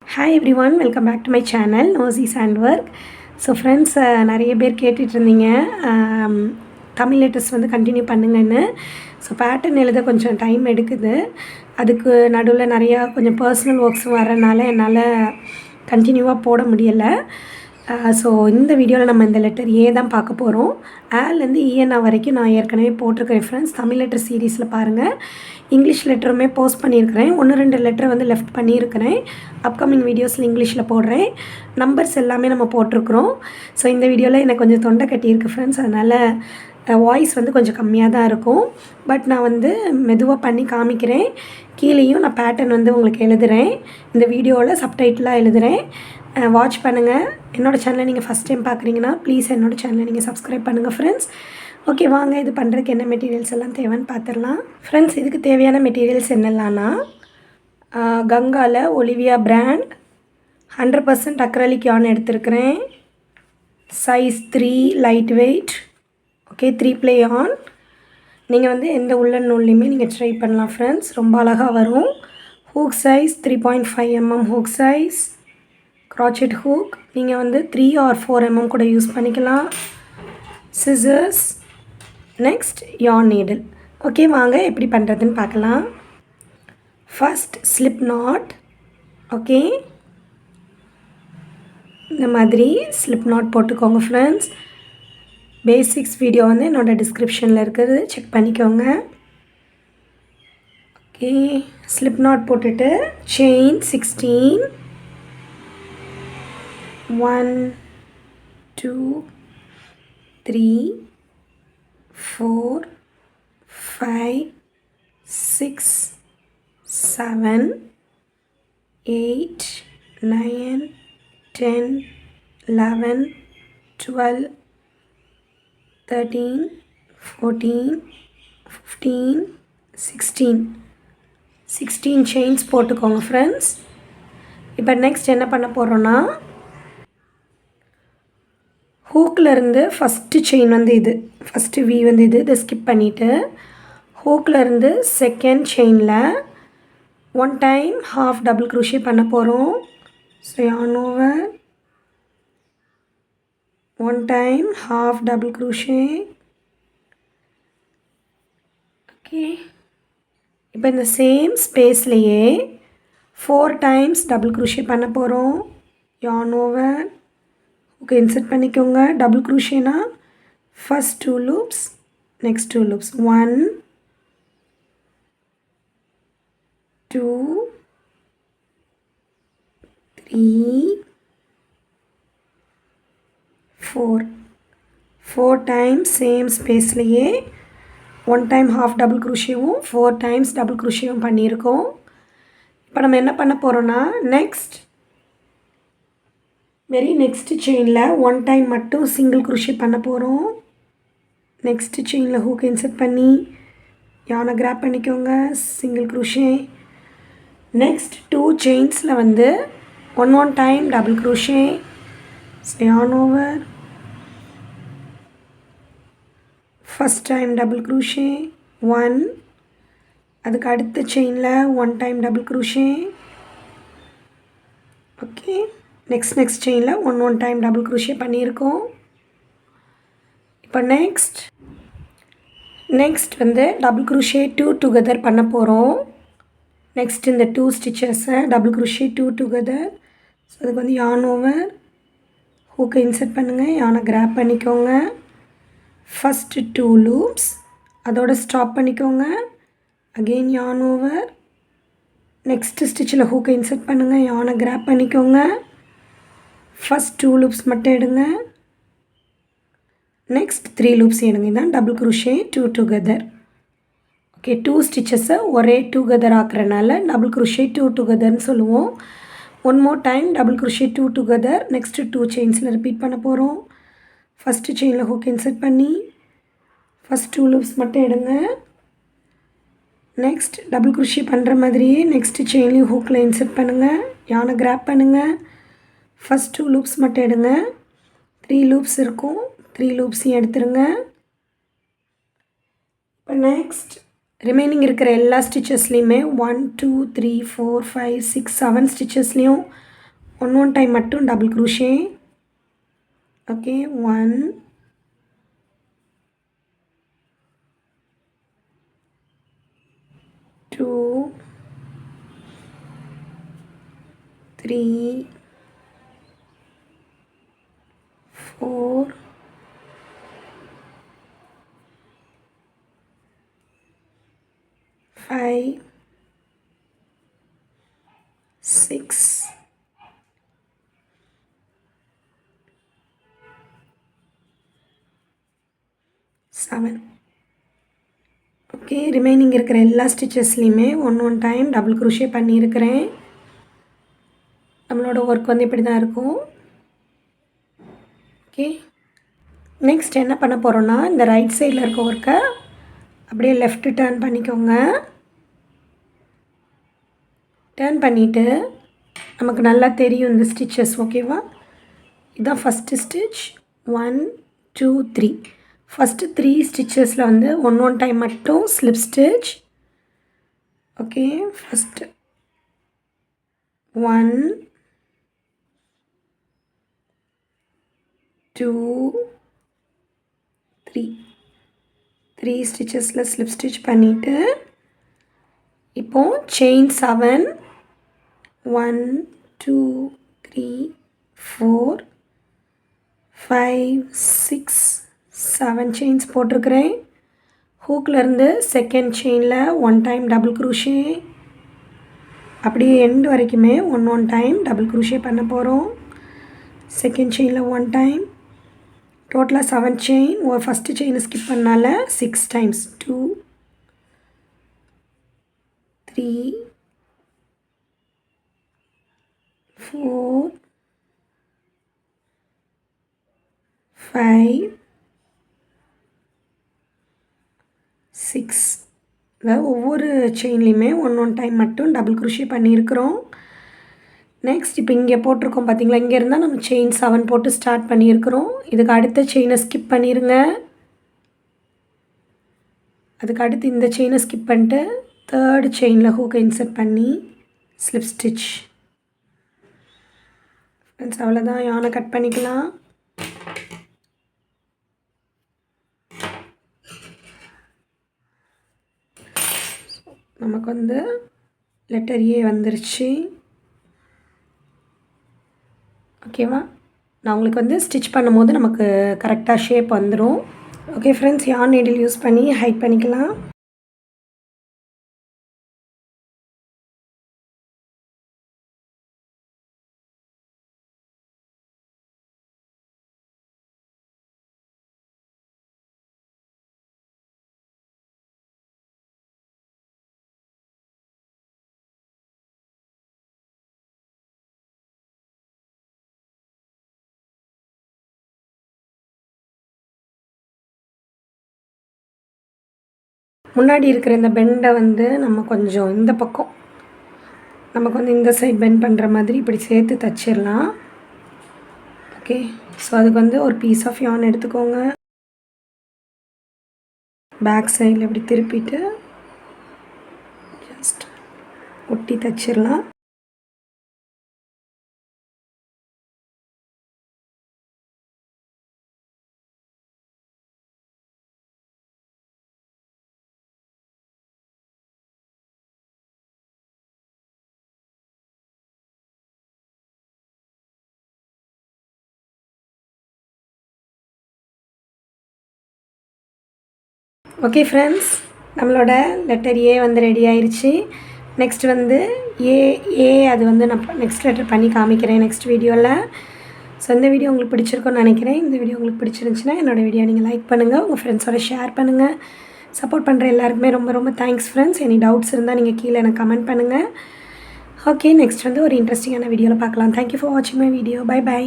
Hi everyone, welcome back to my channel Nosies Handwork. So friends, நிறைய பேர் கேட்டுட்ருந்தீங்க Tamil letters வந்து continue பண்ணுங்கன்னு. So pattern எழுத கொஞ்சம் டைம் எடுக்குது. அதுக்கு நடுவில் நிறையா கொஞ்சம் பர்சனல் ஒர்க்ஸ் வரனால என்னால் கண்டினியூவாக போட முடியலை. ஸோ இந்த வீடியோவில் நம்ம இந்த லெட்டர் ஏ தான் பார்க்க போகிறோம். ஏலேருந்து இஎன்ஆ வரைக்கும் நான் ஏற்கனவே போட்டிருக்கிறேன் ஃப்ரெண்ட்ஸ். தமிழ் லெட்டர் சீரீஸில் பாருங்கள். இங்கிலீஷ் லெட்டருமே போஸ்ட் பண்ணியிருக்கிறேன். 1-2 லெட்டர் வந்து லெஃப்ட் பண்ணியிருக்கிறேன். அப்கமிங் வீடியோஸில் இங்கிலீஷில் போடுறேன். நம்பர்ஸ் எல்லாமே நம்ம போட்டிருக்கிறோம். ஸோ இந்த வீடியோவில் எனக்கு கொஞ்சம் தொண்டை கட்டியிருக்கு ஃப்ரெண்ட்ஸ். அதனால் வாய்ஸ் வந்து கொஞ்சம் கம்மியாக தான் இருக்கும். பட் நான் வந்து மெதுவாக பண்ணி காமிக்கிறேன். கீழேயும் நான் பேட்டர்ன் வந்து உங்களுக்கு எழுதுகிறேன். இந்த வீடியோவில் சப்டைட்டிலாக எழுதுகிறேன். வாட்ச் பண்ணுங்கள். என்னோடய சேனலை நீங்கள் ஃபஸ்ட் டைம் பார்க்குறீங்கன்னா ப்ளீஸ் என்னோடய சேனலை நீங்கள் சப்ஸ்கிரைப் பண்ணுங்கள் ஃப்ரெண்ட்ஸ். ஓகே, வாங்க இது பண்ணுறதுக்கு என்ன மெட்டீரியல்ஸ் எல்லாம் தேவைன்னு பார்த்துடலாம். ஃப்ரெண்ட்ஸ், இதுக்கு தேவையான மெட்டீரியல்ஸ் என்னெல்லாம்னா கங்காவில் ஒலிவியா பிராண்ட் 100% அக்ரலிக் யார்ன் எடுத்துருக்கிறேன். Size 3 light weight. Okay, 3 ply yarn. நீங்கள் வந்து எந்த உள்ளன் நூல்லையுமே நீங்கள் ட்ரை பண்ணலாம் ஃப்ரெண்ட்ஸ். ரொம்ப அழகாக வரும். Hook size 3.5 mm hook size. Crochet hook நீங்கள் வந்து 3 or 4 mm கூட யூஸ் பண்ணிக்கலாம். Scissors. Next yarn needle. Okay, வாங்க எப்படி பண்ணுறதுன்னு பார்க்கலாம். First slip not. ஓகே, இந்த மாதிரி ஸ்லிப் நாட் போட்டுக்கோங்க ஃப்ரெண்ட்ஸ். பேசிக்ஸ் வீடியோ வந்து என்னோடய டிஸ்கிரிப்ஷனில் இருக்குது, செக் பண்ணிக்கோங்க. ஓகே, ஸ்லிப் நாட் போட்டுட்டு செயின் 16 1 2 3 4 5 6 7 8 9 10 11 12 13 14 15 16 செயின்ஸ் போட்டுக்கோங்க ஃப்ரெண்ட்ஸ். இப்போ நெக்ஸ்ட் என்ன பண்ண போகிறோன்னா, ஹூக்கிலேருந்து ஃபஸ்ட்டு செயின் வந்து இது, ஃபஸ்ட்டு வி வந்து இதை ஸ்கிப் பண்ணிவிட்டு ஹூக்கிலேருந்து செகண்ட் செயினில் 1 டைம் ஹாஃப் டபுள் க்ரோஷே பண்ண போகிறோம். So yarn over 1 time half double crochet. Okay, இப்போ இந்த சேம் ஸ்பேஸ்லேயே 4 டைம்ஸ் டபுள் க்ரோஷே பண்ண போகிறோம். yarn over. ஓகே, இன்சர்ட் பண்ணிக்கோங்க. டபுள் க்ரோஷேனா first 2 loops, next 2 loops. 1 2 3 4 times same ஸ்பேஸ்லேயே 1 டைம் ஹாஃப் டபுள் க்ரோஷேவும் 4 டைம்ஸ் டபுள் க்ரோஷேவும் பண்ணியிருக்கோம். இப்போ நம்ம என்ன பண்ண போகிறோன்னா, நெக்ஸ்ட் செயினில் 1 டைம் மட்டும் சிங்கிள் க்ரோஷே பண்ண போகிறோம். நெக்ஸ்ட் செயினில் ஹூக் இன்சர்ட் பண்ணி யானை கிராப் பண்ணிக்கோங்க, சிங்கிள் க்ரோஷே. நெக்ஸ்ட் 2 செயின்ஸில் வந்து 1 time double crochet. yarn over. First time double crochet 1. அதுக்கு அடுத்த செயினில் 1 time double crochet. Okay, next செயினில் 1 டைம் டபுள் க்ரோஷே பண்ணியிருக்கோம். இப்போ நெக்ஸ்ட் வந்து டபுள் க்ரோஷே 2 டுகெதர் பண்ண போகிறோம். நெக்ஸ்ட் இந்த 2 ஸ்டிச்சஸை டபுள் க்ரோஷே 2 டுகெதர். ஸோ அதுக்கு வந்து yarn over. ஹூக்கை இன்சர்ட் பண்ணுங்கள், யானை கிராப் பண்ணிக்கோங்க. ஃபஸ்ட்டு 2 லூப்ஸ் அதோட ஸ்டாப் பண்ணிக்கோங்க. Again yarn over. நெக்ஸ்ட் ஸ்டிச்சில் ஹூக்கை இன்சர்ட் பண்ணுங்கள், யானை கிராப் பண்ணிக்கோங்க. ஃபஸ்ட் 2 லூப்ஸ் மட்டும் எடுங்க. நெக்ஸ்ட் 3 லூப்ஸ் எடுங்க. இதுதான் டபுள் க்ரோஷே 2 டுகெதர். ஓகே, 2 ஸ்டிச்சஸை ஒரே டுகெதர் ஆக்குறனால டபுள் க்ரோஷே 2 டுகெதர்னு சொல்லுவோம். 1 more time double crochet 2 together. Next 2 செயின்ஸில் ரிப்பீட் பண்ண போகிறோம். ஃபஸ்ட்டு செயினில் ஹூக் இன்சர்ட் பண்ணி ஃபஸ்ட் 2 லூப்ஸ் மட்டும் எடுங்க. நெக்ஸ்ட் டபுள் க்ரோஷே பண்ணுற மாதிரியே நெக்ஸ்ட்டு செயின்லேயும் ஹூக்கில் இன்சர்ட் பண்ணுங்கள், யானை கிராப் பண்ணுங்கள். ஃபஸ்ட் 2 லூப்ஸ் மட்டும் எடுங்க. 3 லூப்ஸ் இருக்கும், 3 லூப்ஸையும் எடுத்துருங்க. இப்போ நெக்ஸ்ட் ரிமைனிங் இருக்கிற எல்லா ஸ்டிச்சஸ்லேயுமே 1 2 3 4 5 6 7 ஸ்டிச்சஸ்லேயும் one time மட்டும் double crochet. Okay, 1 2 3 4 5 6 7. Okay, remaining இருக்கிற எல்லா ஸ்டிச்சஸ்லையுமே ஒன் டைம் டபுள் குரோஷே பண்ணியிருக்கிறேன். நம்மளோட ஒர்க் வந்து இப்படி தான் இருக்கும். ஓகே, நெக்ஸ்ட் என்ன பண்ண போகிறோன்னா, இந்த ரைட் சைடில் இருக்க ஒர்க்கை அப்படியே லெஃப்ட்டு டேர்ன் பண்ணிக்கோங்க. டேர்ன் பண்ணிவிட்டு நமக்கு நல்லா தெரியும் இந்த ஸ்டிச்சஸ். ஓகேவா, இதுதான் ஃபஸ்ட்டு ஸ்டிச். 1 2 3. ஃபஸ்ட்டு 3 ஸ்டிச்சஸில் வந்து ஒன் டைம் மட்டும் ஸ்லிப் ஸ்டிச். ஓகே, ஃபஸ்ட்டு 1 2 3 ஸ்டிச்சஸில் ஸ்லிப் ஸ்டிச் பண்ணிவிட்டு இப்போது செயின் 7 1 2 3 4 5 6 7 செயின்ஸ் போட்டிருக்கிறேன். ஹூக்லேருந்து செகண்ட் செயினில் ஒன் டைம் டபுள் குரோஷே, அப்படியே எண்ட் வரைக்குமே ஒன் டைம் டபுள் குரோஷே பண்ண போகிறோம். செகண்ட் செயினில் ஒன் டைம், டோட்டலாக 7 செயின். ஒரு ஃபஸ்ட்டு செயினை ஸ்கிப் பண்ணால 6 டைம்ஸ். 2 3 4 5 6. அதாவது ஒவ்வொரு செயின்லேயுமே ஒன் டைம் மட்டும் டபுள் குரோஷே பண்ணியிருக்கிறோம். நெக்ஸ்ட் இப்போ இங்கே போட்டிருக்கோம் பார்த்தீங்களா, இங்கே இருந்தால் நம்ம செயின் 7 போட்டு ஸ்டார்ட் பண்ணியிருக்கிறோம். இதுக்கு அடுத்த செயினை ஸ்கிப் பண்ணிடுங்க. அதுக்கு அடுத்து இந்த செயினை ஸ்கிப் பண்ணிட்டு தேர்டு செயினில் ஹூக்கை இன்சர்ட் பண்ணி ஸ்லிப் ஸ்டிச். ஃப்ரெண்ட்ஸ், அவ்வளோதான். யானை கட் பண்ணிக்கலாம். நமக்கு வந்து லெட்டர் ஏ வந்துருச்சு. ஓகேவா, நான் உங்களுக்கு வந்து ஸ்டிச் பண்ணும்போது நமக்கு கரெக்டாக ஷேப் வந்துடும். ஓகே ஃப்ரெண்ட்ஸ், யான் நீடில் யூஸ் பண்ணி ஹைட் பண்ணிக்கலாம். முன்னாடி இருக்கிற இந்த பெண்டை வந்து நம்ம கொஞ்சம் இந்த பக்கம் நமக்கு வந்து இந்த சைட் பெண்ட் பண்ணுற மாதிரி இப்படி சேர்த்து தைச்சிடலாம். ஓகே, ஸோ அதுக்கு வந்து ஒரு பீஸ் ஆஃப் யான் எடுத்துக்கோங்க. பேக் சைடில் இப்படி திருப்பிட்டு ஜஸ்ட் ஒட்டி தைச்சிடலாம். ஓகே ஃப்ரெண்ட்ஸ், நம்மளோட லெட்டர் ஏ வந்து ரெடி ஆயிடுச்சு. நெக்ஸ்ட் வந்து ஏ அது வந்து நான் நெக்ஸ்ட் லெட்டர் பண்ணி காமிக்கிறேன் நெக்ஸ்ட் வீடியோவில். ஸோ இந்த வீடியோ உங்களுக்கு பிடிச்சிருக்குன்னு நினைக்கிறேன். இந்த வீடியோ உங்களுக்கு பிடிச்சிருந்துச்சுன்னா என்னோடய வீடியோ நீங்கள் லைக் பண்ணுங்கள், உங்கள் ஃப்ரெண்ட்ஸோட ஷேர் பண்ணுங்கள். சப்போர்ட் பண்ணுற எல்லாருக்குமே ரொம்ப ரொம்ப தேங்க்ஸ் ஃப்ரெண்ட்ஸ். எனி டவுட்ஸ் இருந்தால் நீங்கள் கீழே எனக்கு கமெண்ட் பண்ணுங்கள். ஓகே, நெக்ஸ்ட் வந்து ஒரு இன்ட்ரெஸ்டிங்கான வீடியோவில் பார்க்கலாம். தேங்க்யூ ஃபார் வாட்சிங் மை வீடியோ. Bye by.